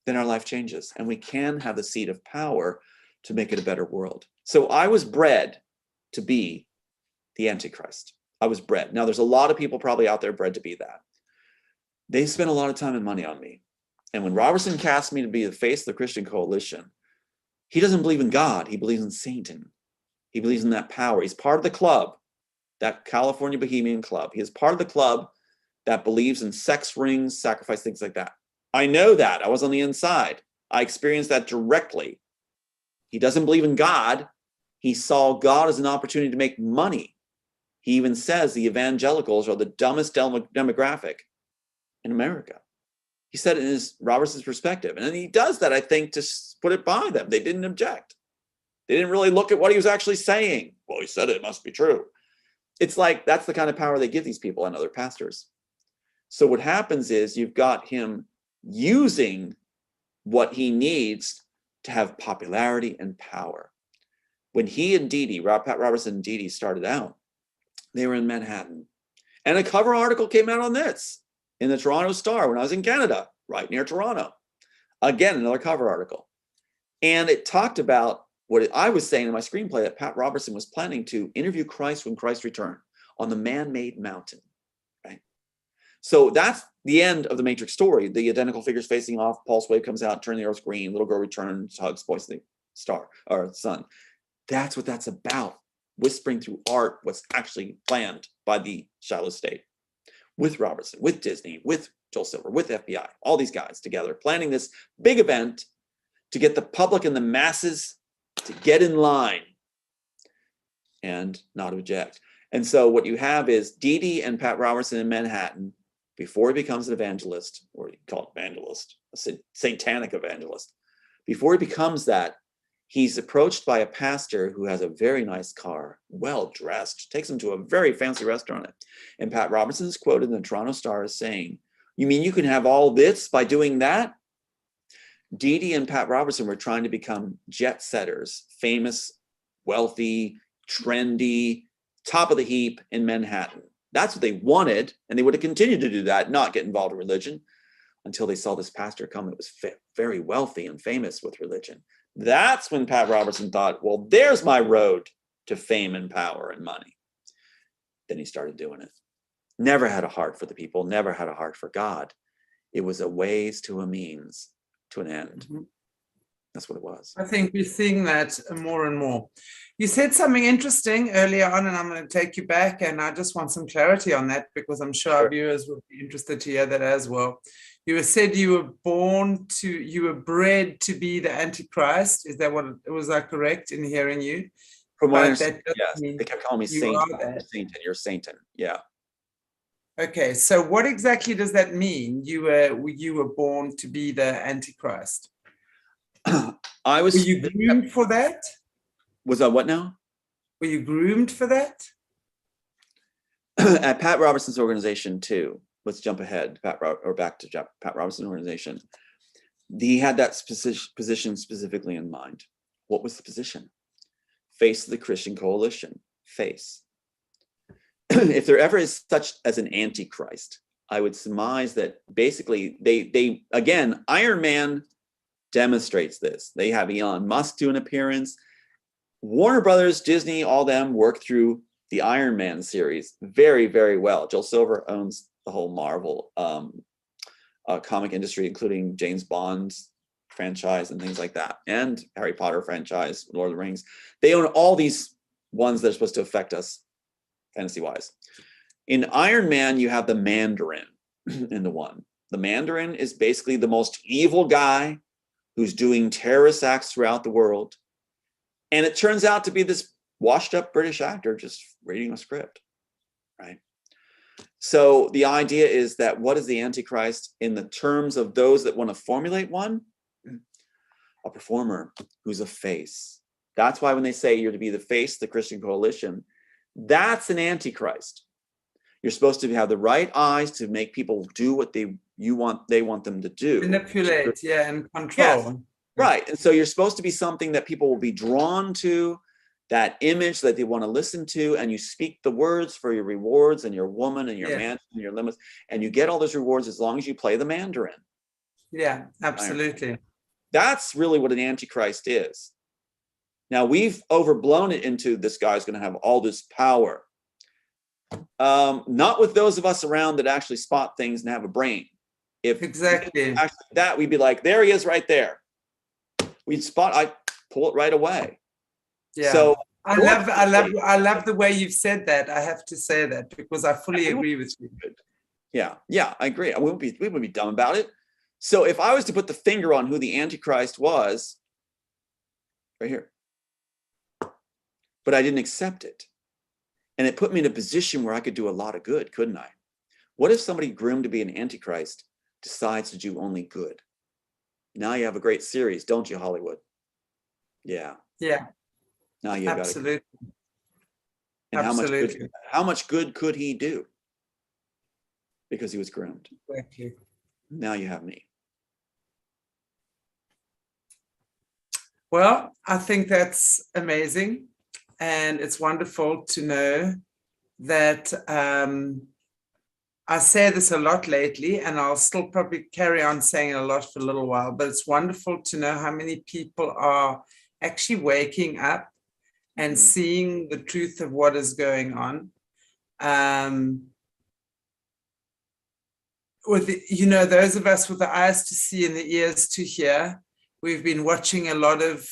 then our life changes and we can have the seat of power to make it a better world. So I was bred to be the Antichrist. I was bred. Now, there's a lot of people probably out there bred to be that. They spent a lot of time and money on me. And when Robertson cast me to be the face of the Christian coalition, he doesn't believe in God. He believes in Satan. He believes in that power. He's part of the club, that California Bohemian club. He is part of the club that believes in sex rings, sacrifice, things like that. I know that. I was on the inside. I experienced that directly. He doesn't believe in God. He saw God as an opportunity to make money. He even says the evangelicals are the dumbest demographic in America. He said it in Robertson's perspective. And he does that, I think, to put it by them. They didn't object. They didn't really look at what he was actually saying. Well, he said it must be true. It's like that's the kind of power they give these people and other pastors. So what happens is you've got him using what he needs to have popularity and power. When he and Pat Robertson and Dee Dee started out, they were in Manhattan. And a cover article came out on this in the Toronto Star when I was in Canada, right near Toronto. Again, another cover article. And it talked about what I was saying in my screenplay, that Pat Robertson was planning to interview Christ when Christ returned on the man-made mountain, right? So that's the end of the Matrix story. The identical figures facing off, pulse wave comes out, turn the earth green, little girl returns, hugs, points to the star or sun. That's what that's about. Whispering through art what's actually planned by the Shallow State. With Robertson, with Disney, with Joel Silver, with FBI, all these guys together, planning this big event to get the public and the masses to get in line and not object. And so what you have is Dee Dee and Pat Robertson in Manhattan before he becomes an evangelist, or you call it evangelist, a satanic evangelist. Before he becomes that, he's approached by a pastor who has a very nice car, well-dressed, takes him to a very fancy restaurant. And Pat Robertson is quoted in the Toronto Star as saying, "You mean you can have all this by doing that?" Dee Dee and Pat Robertson were trying to become jet setters, famous, wealthy, trendy, top of the heap in Manhattan. That's what they wanted, and they would have continued to do that, not get involved in religion, until they saw this pastor come that was very wealthy and famous with religion. That's when Pat Robertson thought, well, there's my road to fame and power and money. Then he started doing it. Never had a heart for the people, never had a heart for God. It was a ways to a means to an end. Mm-hmm. That's what it was. I think we're seeing that more and more. You said something interesting earlier on, and I'm going to take you back, and I just want some clarity on that because I'm sure our viewers will be interested to hear that as well. You said you were bred to be the Antichrist. Is that what was I correct in hearing you? From what yes, they kept calling me Satan. You're Satan. Yeah. Okay, so what exactly does that mean? You were born to be the Antichrist. I was. Were you groomed for that? Was I what now? Were you groomed for that? At Pat Robertson's organization too. Let's jump ahead, back to Pat Robertson's organization. He had that position specifically in mind. What was the position? Face of the Christian coalition. Face. If there ever is such as an antichrist, I would surmise that basically they again, Iron Man demonstrates this. They have Elon Musk do an appearance. Warner Brothers, Disney, all them work through the Iron Man series very, very well. Joel Silver owns the whole Marvel comic industry, including James Bond's franchise and things like that, and Harry Potter franchise, Lord of the Rings. They own all these ones that are supposed to affect us fantasy-wise. In Iron Man, you have the Mandarin in the one. The Mandarin is basically the most evil guy who's doing terrorist acts throughout the world. And it turns out to be this washed up British actor just reading a script, right? So the idea is that what is the Antichrist in the terms of those that want to formulate one? A performer who's a face. That's why when they say you're to be the face of the Christian coalition, that's an Antichrist. You're supposed to have the right eyes to make people do what they want them to do. Manipulate, yeah, and control. Yes, right. And so you're supposed to be something that people will be drawn to, that image that they want to listen to, and you speak the words for your rewards and your woman and your man and your limits, and you get all those rewards as long as you play the Mandarin. Yeah, absolutely. That's really what an Antichrist is. Now we've overblown it into this guy's going to have all this power. Not with those of us around that actually spot things and have a brain. If exactly that, we'd be like, there he is right there. We'd spot, I pull it right away. Yeah. So I love the way you've said that. I have to say that because I fully agree with you. Yeah, I agree. We wouldn't be dumb about it. So if I was to put the finger on who the Antichrist was, right here, but I didn't accept it. And it put me in a position where I could do a lot of good, couldn't I? What if somebody groomed to be an Antichrist decides to do only good? Now you have a great series, don't you, Hollywood? Yeah. Yeah. Now you got it. And how much good could he do? Because he was groomed. Exactly. Now you have me. Well, I think that's amazing. And it's wonderful to know that I say this a lot lately, and I'll still probably carry on saying it a lot for a little while, but it's wonderful to know how many people are actually waking up and seeing the truth of what is going on. Those of us with the eyes to see and the ears to hear, we've been watching a lot of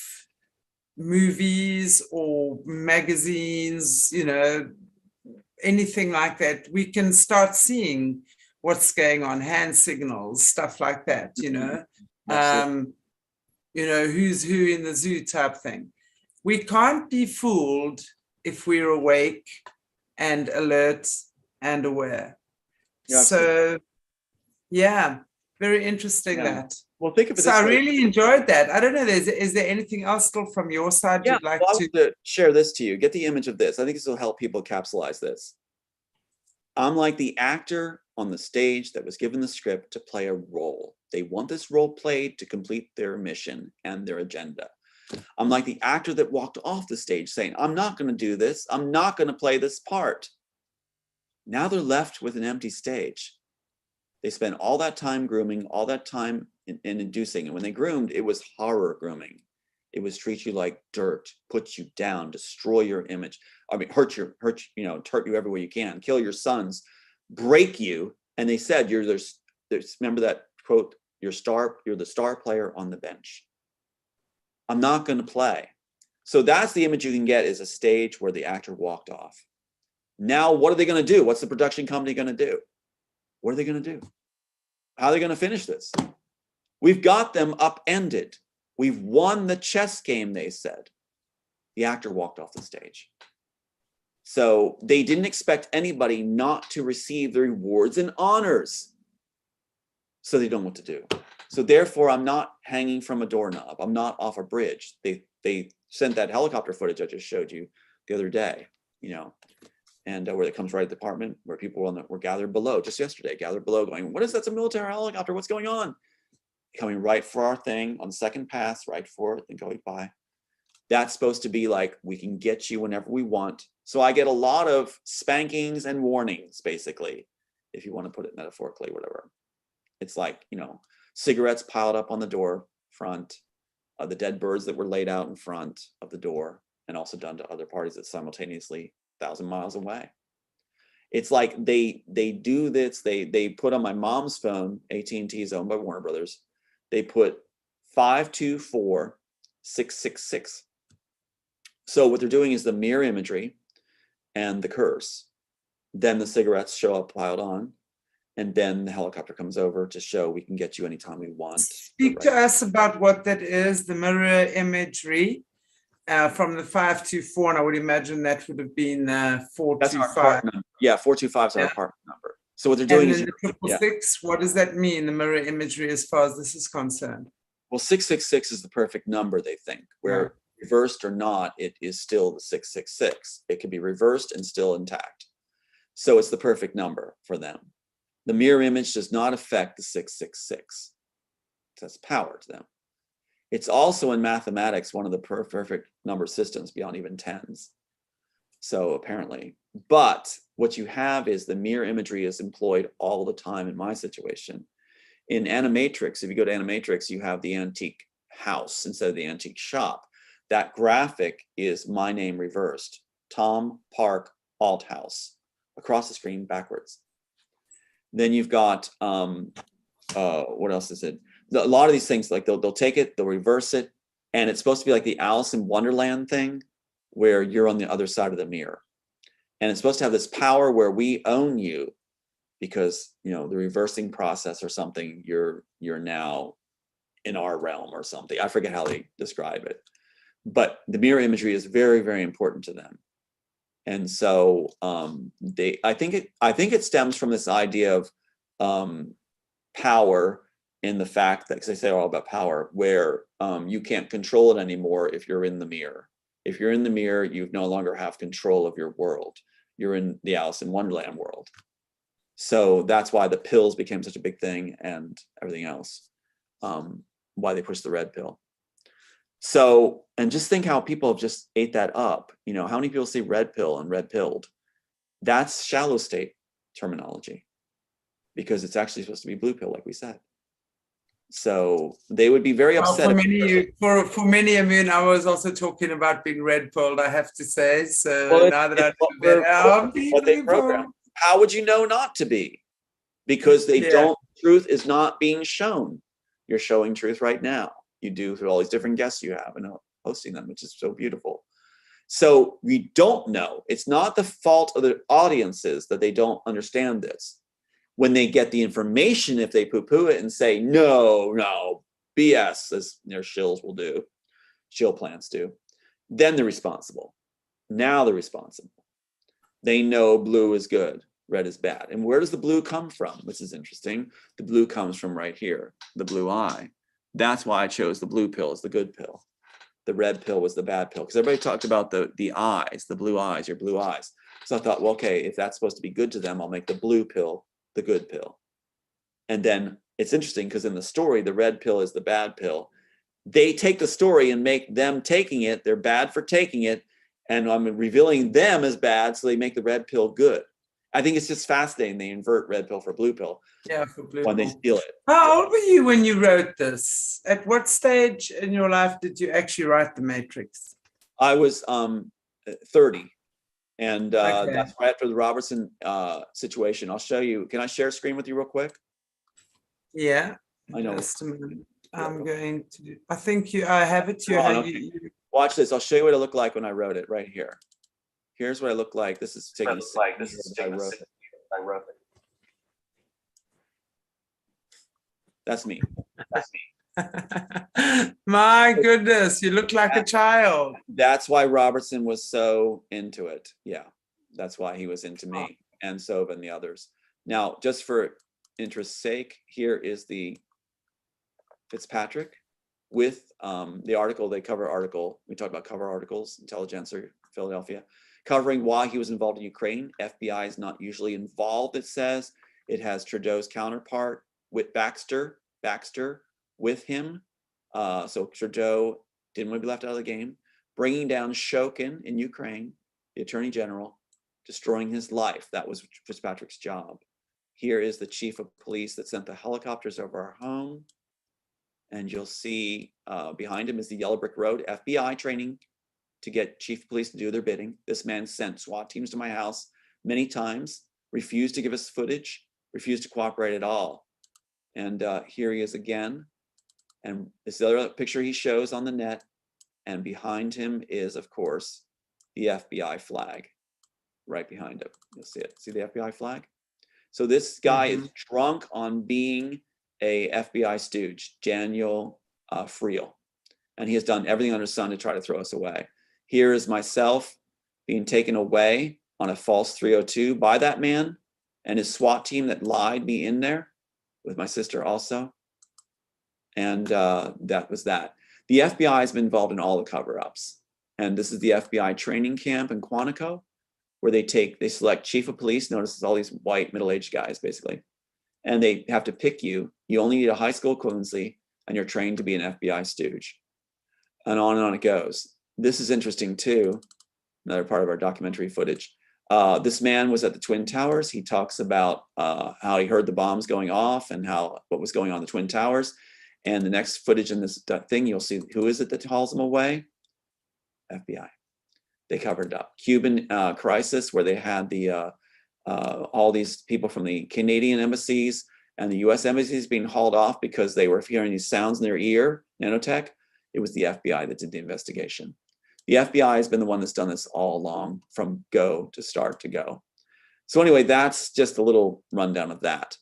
movies or magazines, anything like that. We can start seeing what's going on, hand signals, stuff like that, who's who in the zoo type thing. We can't be fooled if we're awake and alert and aware. Yeah, so, yeah, very interesting that. Well, think of it. So I really enjoyed that. I don't know, is there anything else still from your side you'd like to share this to you? Get the image of this. I think this will help people capsulize this. I'm like the actor on the stage that was given the script to play a role. They want this role played to complete their mission and their agenda. I'm like the actor that walked off the stage saying, I'm not going to do this. I'm not going to play this part. Now they're left with an empty stage. They spent all that time grooming, all that time in inducing. And when they groomed, it was horror grooming. It was treat you like dirt, put you down, destroy your image. I mean, hurt you every way you can, kill your sons, break you. And they said, there's remember that quote, you're the star player on the bench. I'm not going to play. So that's the image you can get, is a stage where the actor walked off. Now, what are they going to do? What's the production company going to do? What are they going to do? How are they going to finish this? We've got them upended. We've won the chess game, they said. The actor walked off the stage. So they didn't expect anybody not to receive the rewards and honors. So they don't know what to do. So therefore, I'm not hanging from a doorknob. I'm not off a bridge. They sent that helicopter footage I just showed you the other day, and where it comes right at the apartment, where people were gathered below just yesterday, gathered below going, what is that? It's a military helicopter. What's going on? Coming right for our thing on second pass, right for it, and going by. That's supposed to be like, we can get you whenever we want. So I get a lot of spankings and warnings, basically, if you want to put it metaphorically, whatever. It's like, cigarettes piled up on the door front, the dead birds that were laid out in front of the door, and also done to other parties that simultaneously 1,000 miles away. It's like they do this. They put on my mom's phone, AT&T is owned by Warner Brothers. They put 524666. So what they're doing is the mirror imagery and the curse. Then the cigarettes show up piled on, and then the helicopter comes over to show we can get you anytime we want. Speak to us about what that is, the mirror imagery from the 524, and I would imagine that would have been 425. That's our apartment number. Yeah, 425 is our apartment number. So what they're doing is the 666, what does that mean, the mirror imagery, as far as this is concerned? Well, 666 is the perfect number, they think, where reversed or not, it is still the 666. It can be reversed and still intact. So it's the perfect number for them. The mirror image does not affect the 666. That's power to them. It's also in mathematics one of the perfect number systems beyond even tens. So apparently, but what you have is the mirror imagery is employed all the time in my situation. In Animatrix, if you go to Animatrix, you have the antique house instead of the antique shop. That graphic is my name reversed, Tom Park ALTHOUSE, across the screen backwards. Then you've got, what else is it? A lot of these things, like they'll take it, they'll reverse it, and it's supposed to be like the Alice in Wonderland thing, where you're on the other side of the mirror. And it's supposed to have this power where we own you, because, you know, the reversing process or something, you're now in our realm or something. I forget how they describe it. But the mirror imagery is very, very important to them. And so I think it stems from this idea of power, in the fact that, because they say all about power, where you can't control it anymore if you're in the mirror. If you're in the mirror, you no longer have control of your world. You're in the Alice in Wonderland world. So that's why the pills became such a big thing and everything else. Why they pushed the red pill. So, and just think how people have just ate that up. You know, how many people see red pill and red pilled? That's shallow state terminology, because it's actually supposed to be blue pill, like we said. So they would be very upset. For many of you, and I was also talking about being red pilled, I have to say. So now that I know that, how would you know not to be? Because they don't, truth is not being shown. You're showing truth right now. You do through all these different guests you have and hosting them, which is so beautiful. So we don't know. It's not the fault of the audiences that they don't understand this. When they get the information, if they poo-poo it and say, no, BS, as their shills will do, shill plants do, then they're responsible. Now they're responsible. They know blue is good, red is bad. And where does the blue come from? Which is interesting. The blue comes from right here, the blue eye. That's why I chose the blue pill as the good pill. The red pill was the bad pill, because everybody talked about the eyes, the blue eyes, your blue eyes. So I thought, well, okay, if that's supposed to be good to them, I'll make the blue pill the good pill. And then it's interesting, because in the story, the red pill is the bad pill. They take the story and make them taking it, they're bad for taking it, and I'm revealing them as bad, so they make the red pill good. I think it's just fascinating. They invert red pill for blue pill. Yeah, for blue when pill. they steal it. How old were you when you wrote this? At what stage in your life did you actually write The Matrix? I was 30. And that's right after the Robertson situation. I'll show you. Can I share a screen with you real quick? Yeah. I know. Just a minute. I'm going to. I think I have it. Watch this. I'll show you what it looked like when I wrote it right here. Here's what I look like. This is taking I wrote it. That's me. My goodness, you look like a child. That's why Robertson was so into it. Yeah, that's why he was into me, and so have the others. Now, just for interest's sake, here is the Fitzpatrick with the article. They cover article. We talked about cover articles, Intelligencer, Philadelphia, covering why he was involved in Ukraine. FBI is not usually involved, it says. It has Trudeau's counterpart with Baxter with him. So Trudeau didn't want to be left out of the game. Bringing down Shokin in Ukraine, the attorney general, destroying his life. That was Fitzpatrick's job. Here is the chief of police that sent the helicopters over our home. And you'll see behind him is the yellow brick road, FBI training to get chief of police to do their bidding. This man sent SWAT teams to my house many times, refused to give us footage, refused to cooperate at all. And here he is again. And this is the other picture he shows on the net. And behind him is, of course, the FBI flag right behind him. You'll see it. See the FBI flag? So this guy is drunk on being a FBI stooge, Daniel Friel. And he has done everything under the sun to try to throw us away. Here is myself being taken away on a false 302 by that man and his SWAT team that lied me in there with my sister also. And that was that. The FBI has been involved in all the cover-ups. And this is the FBI training camp in Quantico, where they select chief of police. Notice it's all these white middle-aged guys, basically. And they have to pick you. You only need a high school equivalency, and you're trained to be an FBI stooge. And on it goes. This is interesting too. Another part of our documentary footage. This man was at the Twin Towers. He talks about how he heard the bombs going off and what was going on in the Twin Towers. And the next footage in this thing, you'll see who is it that hauls him away? FBI. They covered up. Cuban crisis, where they had all these people from the Canadian embassies and the US embassies being hauled off because they were hearing these sounds in their ear, nanotech. It was the FBI that did the investigation. The FBI has been the one that's done this all along, from go to start to go. So anyway, that's just a little rundown of that.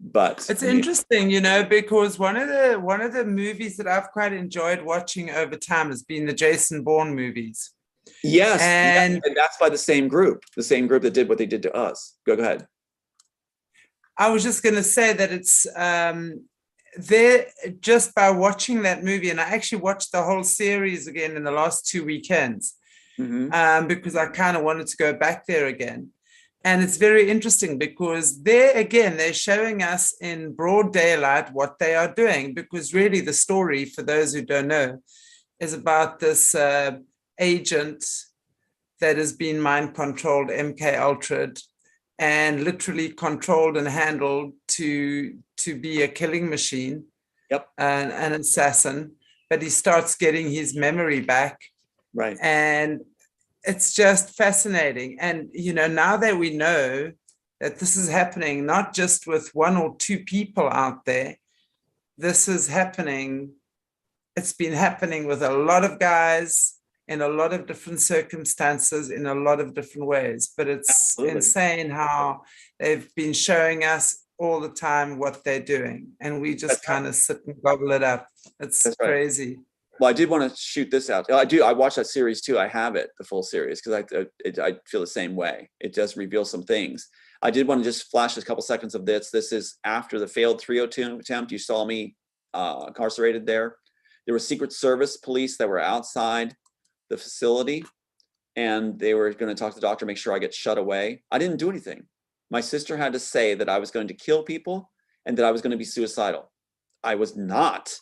But it's interesting, you know, because one of the movies that I've quite enjoyed watching over time has been the Jason Bourne movies. Yes, and that's by the same group that did what they did to us. Go ahead. I was just going to say that it's there just by watching that movie, and I actually watched the whole series again in the last 2 weekends because I kind of wanted to go back there again. And it's very interesting because there again, they're showing us in broad daylight what they are doing, because really the story, for those who don't know, is about this agent that has been mind controlled, MK Ultra'd, and literally controlled and handled to be a killing machine, an assassin. But he starts getting his memory back. Right. And it's just fascinating. And, you know, now that we know that this is happening, not just with one or two people out there, this is happening. It's been happening with a lot of guys in a lot of different circumstances, in a lot of different ways. But it's insane how they've been showing us all the time what they're doing. And we just kind of sit and gobble it up. It's crazy. Well, I did want to shoot this out. I watched that series too. I have it, the full series, because I feel the same way. It does reveal some things. I did want to just flash a couple seconds of this. This is after the failed 302 attempt. You saw me incarcerated there. There were Secret Service police that were outside the facility, and they were going to talk to the doctor, make sure I get shut away. I didn't do anything. My sister had to say that I was going to kill people and that I was going to be suicidal. I was not.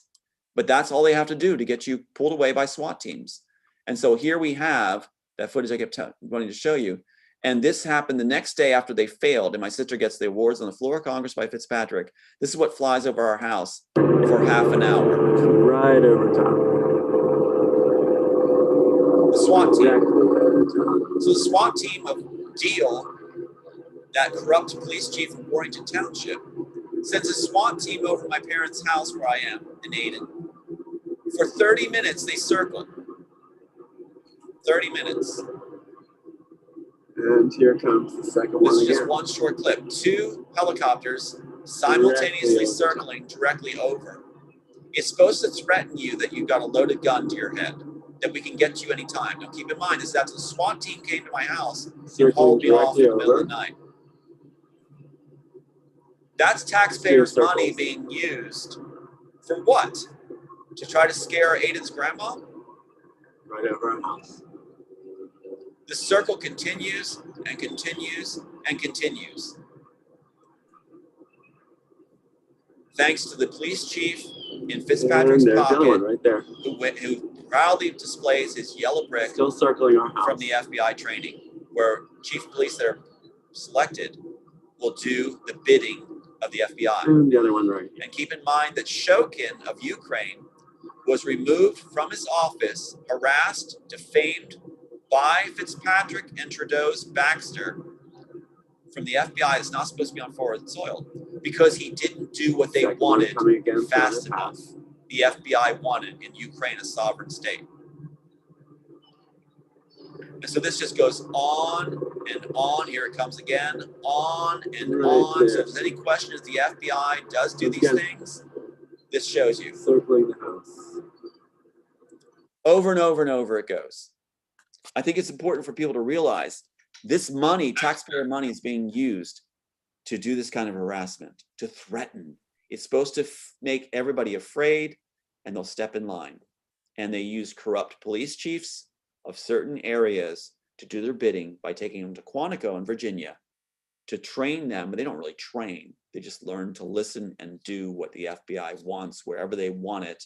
But that's all they have to do to get you pulled away by SWAT teams. And so here we have that footage I kept wanting to show you. And this happened the next day after they failed. And my sister gets the awards on the floor of Congress by Fitzpatrick. This is what flies over our house for half an hour. Right over top. The SWAT team. So the SWAT team of Deal, that corrupt police chief of Warrington Township, sends a SWAT team over my parents' house where I am in Aden. For 30 minutes, they circled. 30 minutes. And here comes the second one. This is just one short clip. 2 helicopters simultaneously circling directly over. It's supposed to threaten you that you've got a loaded gun to your head, that we can get you anytime. Now keep in mind, is that the SWAT team came to my house and hauled me off in the middle of the night. That's taxpayers' money being used for what? To try to scare Aiden's grandma? Right over our house. The circle continues and continues and continues. Thanks to the police chief in Fitzpatrick's pocket, right there, who proudly displays his yellow brick still circling our house from the FBI training, where chief of police that are selected will do the bidding of the FBI. And the other one right. And keep in mind that Shokin of Ukraine was removed from his office, harassed, defamed by Fitzpatrick and Trudeau's Baxter from the FBI. Is not supposed to be on foreign soil because he didn't do what they wanted fast enough. The FBI wanted in Ukraine a sovereign state. And so this just goes on and on. Here it comes again, on and on. So if there's any question if the FBI does do these things, this shows you. Circling the house. Over and over and over it goes. I think it's important for people to realize this money, taxpayer money, is being used to do this kind of harassment, to threaten. It's supposed to make everybody afraid, and they'll step in line. And they use corrupt police chiefs of certain areas to do their bidding by taking them to Quantico in Virginia to train them, but they don't really train. They just learn to listen and do what the FBI wants wherever they want it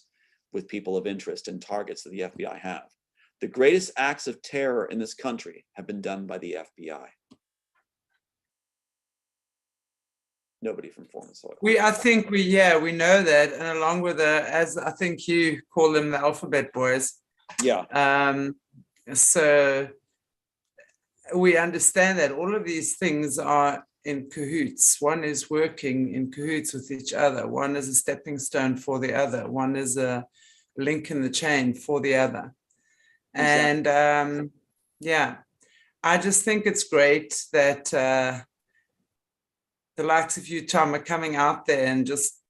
with people of interest and targets that the FBI have. The greatest acts of terror in this country have been done by the FBI. Nobody from foreign soil. I think we know that, and along with as I think you call them, the alphabet boys. Yeah. So we understand that all of these things are in cahoots. One is working in cahoots with each other. One is a stepping stone for the other. One is a link in the chain for the other. Exactly. And I just think it's great that the likes of you, Tom, are coming out there and just,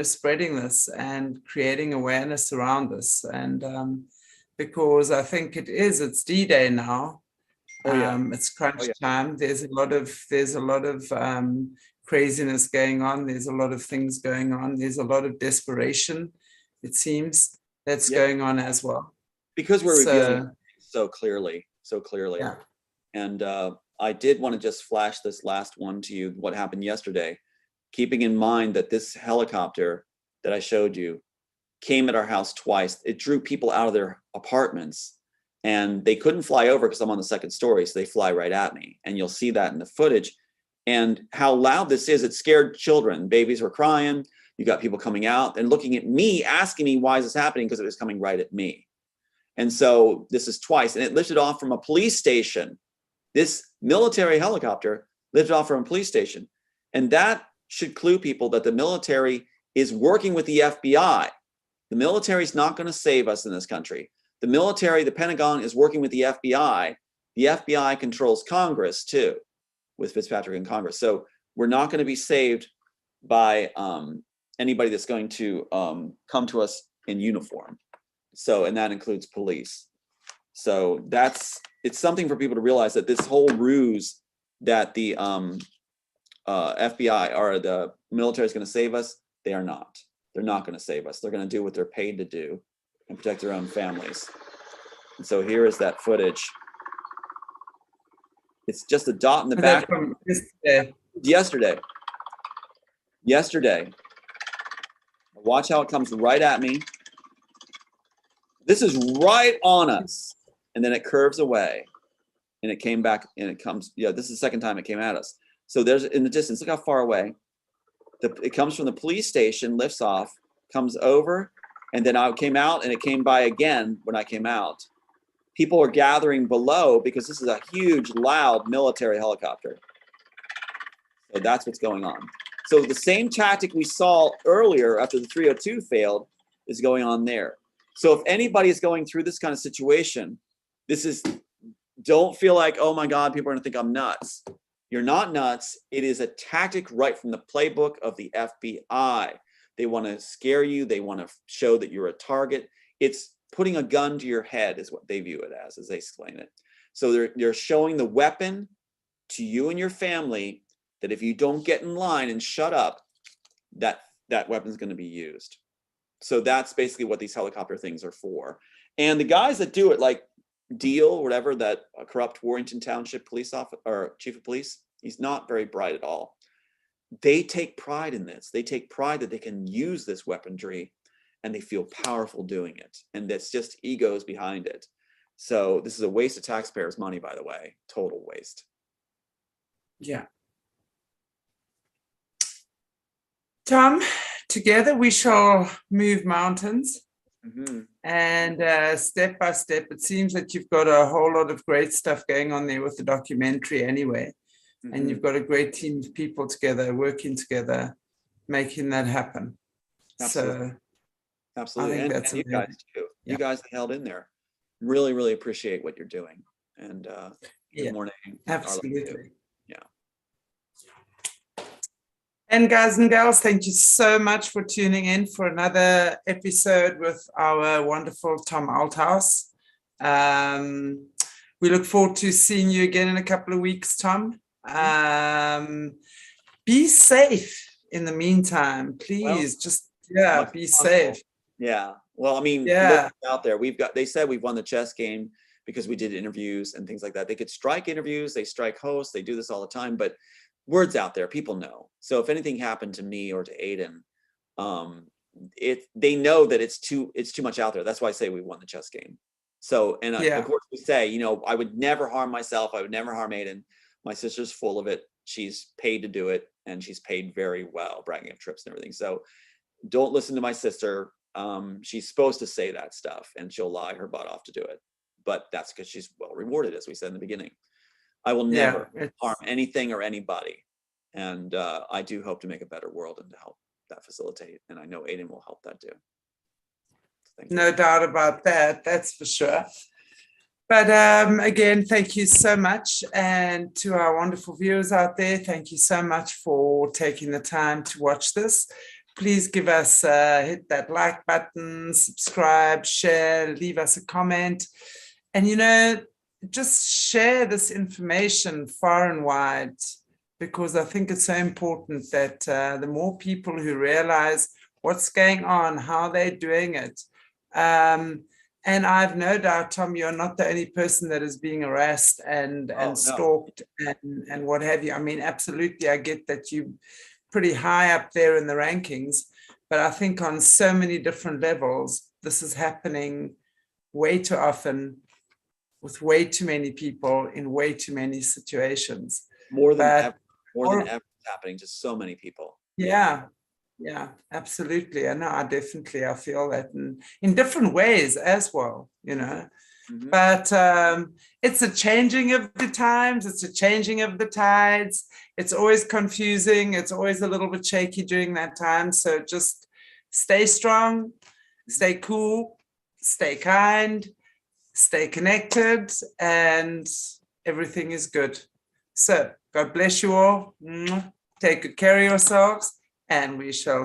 spreading this and creating awareness around this. And because I think it's D-Day now. Oh, yeah. It's crunch time. There's a lot of craziness going on. There's a lot of things going on. There's a lot of desperation, it seems, that's going on as well. Because we're revealing so clearly. Yeah. And I did want to just flash this last one to you, what happened yesterday, keeping in mind that this helicopter that I showed you came at our house twice. It drew people out of their apartments, and they couldn't fly over because I'm on the second story, so they fly right at me. And you'll see that in the footage. And how loud this is, it scared children. Babies were crying. You got people coming out and looking at me, asking me, why is this happening? Because it was coming right at me. And so this is twice, and it lifted off from a police station. This military helicopter lifted off from a police station. And that should clue people that the military is working with the FBI. The military is not going to save us in this country. The military, the Pentagon, is working with the FBI. The FBI controls Congress too, with Fitzpatrick in Congress. So we're not going to be saved by anybody that's going to come to us in uniform. So, and that includes police. So it's something for people to realize that this whole ruse that the FBI or the military is going to save us, they are not. They're not going to save us. They're going to do what they're paid to do and protect their own families. And so here is that footage. It's just a dot in the back. Yesterday. Watch how it comes right at me. This is right on us. And then it curves away. And it came back and it comes, this is the second time it came at us. So there's in the distance, look how far away. It comes from the police station, lifts off, comes over, and then I came out and it came by again when I came out. People are gathering below because this is a huge, loud military helicopter. So that's what's going on. So the same tactic we saw earlier after the 302 failed is going on there. So if anybody is going through this kind of situation, don't feel like, oh my God, people are gonna think I'm nuts. You're not nuts. It is a tactic right from the playbook of the FBI. They want to scare you. They want to show that you're a target. It's putting a gun to your head is what they view it as they explain it. So they're showing the weapon to you and your family that if you don't get in line and shut up, that weapon's going to be used. So that's basically what these helicopter things are for. And the guys that do it, like Deal or whatever, that corrupt Warrington Township police officer or chief of police, he's not very bright at all. They take pride in this. They take pride that they can use this weaponry and they feel powerful doing it. And that's just egos behind it. So this is a waste of taxpayers' money, by the way, total waste. Yeah. Tom, together we shall move mountains. Mhm. And step by step, it seems that you've got a whole lot of great stuff going on there with the documentary anyway. And you've got a great team of people together, working together, making that happen. Absolutely. So Absolutely. I think And that's you guys amazing. too. Yeah. You guys that held in there. Really, really appreciate what you're doing. And Yeah, good morning. absolutely. Yeah. And guys and gals, thank you so much for tuning in for another episode with our wonderful Tom Althouse. We look forward to seeing you again in a couple of weeks, Tom. Be safe in the meantime, please. Be safe. Yeah. Well, I mean, Yeah. look out there. They said we've won the chess game because we did interviews and things like that. They could strike interviews, they strike hosts, they do this all the time, but word's out there, people know. So if anything happened to me or to Aiden, they know that it's too much out there. That's why I say we won the chess game. So, and of course we say, you know, I would never harm myself. I would never harm Aiden. My sister's full of it. She's paid to do it, and she's paid very well, bragging of trips and everything. So don't listen to my sister. She's supposed to say that stuff, and she'll lie her butt off to do it. But that's because she's well rewarded, as we said in the beginning. I will never harm anything or anybody. And I do hope to make a better world and to help that facilitate. And I know Aiden will help that too. No doubt about that. That's for sure. But again, thank you so much. And to our wonderful viewers out there, thank you so much for taking the time to watch this. Please give us, hit that like button, subscribe, share, leave us a comment. And, you know, just share this information far and wide, because I think it's so important that the more people who realize what's going on, how they're doing it. And I've no doubt, Tom, you're not the only person that is being harassed and stalked and what have you. I mean, absolutely, I get that you're pretty high up there in the rankings, but I think on so many different levels, this is happening way too often with way too many people in way too many situations. More than ever it's happening to so many people. Yeah, absolutely. I know, I feel that in different ways as well, you know. But it's a changing of the times, it's a changing of the tides. It's always confusing, it's always a little bit shaky during that time. So just stay strong, stay cool, stay kind, stay connected, and everything is good. So God bless you all. Take good care of yourselves, and we shall